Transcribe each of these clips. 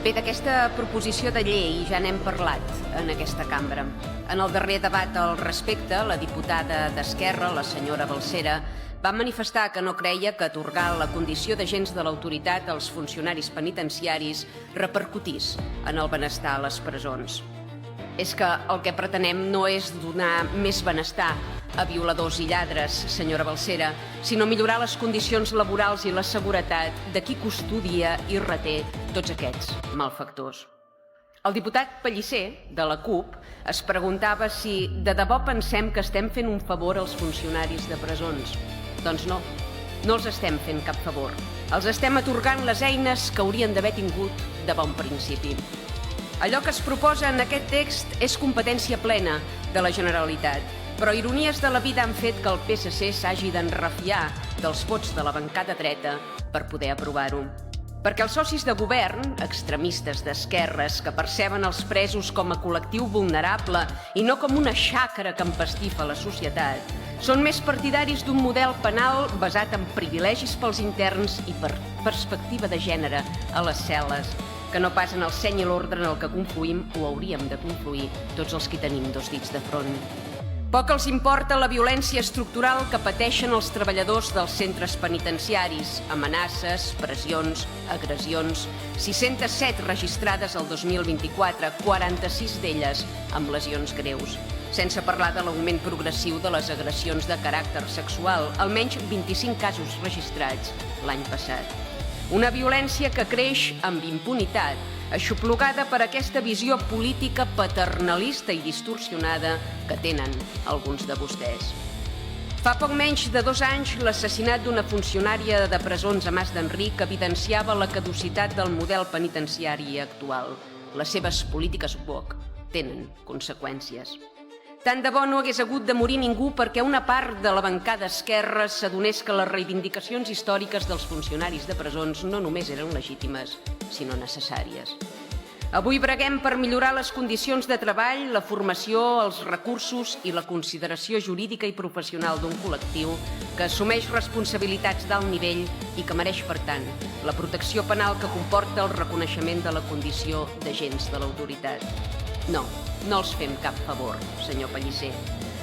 Bé, d'aquesta proposició de llei ja n'hem parlat en aquesta cambra. En el darrer debat al respecte, la diputada d'Esquerra, la senyora Balsera, va manifestar que no creia que atorgar la condició d'agents de l'autoritat als funcionaris penitenciaris repercutís en el benestar a les presons. És que el que pretenem no és donar més benestar a violadors i lladres, senyora Balsera, sinó millorar les condicions laborals i la seguretat de qui custodia i reté tots aquests malfactors. El diputat Pellicer, de la CUP, es preguntava si de debò pensem que estem fent un favor als funcionaris de presons. Doncs no, no els estem fent cap favor. Els estem atorgant les eines que haurien d'haver tingut de bon principi. Allò que es proposa en aquest text és competència plena de la Generalitat, però ironies de la vida han fet que el PSC s'hagi d'enrefiar dels vots de la bancada dreta per poder aprovar-ho. Perquè els socis de govern, extremistes d'esquerres que perceben els presos com a col·lectiu vulnerable i no com una xàcara que empastifa la societat, són més partidaris d'un model penal basat en privilegis pels interns i per perspectiva de gènere a les cel·les, que no pas en el seny i l'ordre en el que confluïm o hauríem de confluir tots els que tenim dos dits de front. Poc els importa la violència estructural que pateixen els treballadors dels centres penitenciaris, amenaces, pressions, agressions, 607 registrades el 2024, 46 d'elles amb lesions greus, sense parlar de l'augment progressiu de les agressions de caràcter sexual, almenys 25 casos registrats l'any passat. Una violència que creix amb impunitat, aixoplugada per aquesta visió política paternalista i distorsionada que tenen alguns de vostès. Fa poc menys de 2 anys, l'assassinat d'una funcionària de presons a Mas d'Enric evidenciava la caducitat del model penitenciari actual. Les seves polítiques woke tenen conseqüències. Tant de bo no hagués hagut de morir ningú perquè una part de la bancada esquerra s'adonés que les reivindicacions històriques dels funcionaris de presons no només eren legítimes, sinó necessàries. Avui breguem per millorar les condicions de treball, la formació, els recursos i la consideració jurídica i professional d'un col·lectiu que assumeix responsabilitats d'alt nivell i que mereix, per tant, la protecció penal que comporta el reconeixement de la condició d'agents de l'autoritat. No, no els fem cap favor, senyor Pellicer.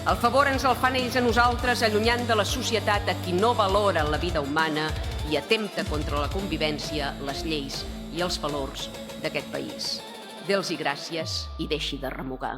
El favor ens el fan ells a nosaltres, allunyant de la societat a qui no valora la vida humana i atempta contra la convivència, les lleis i els valors d'aquest país. Déus i gràcies i deixi de remugar.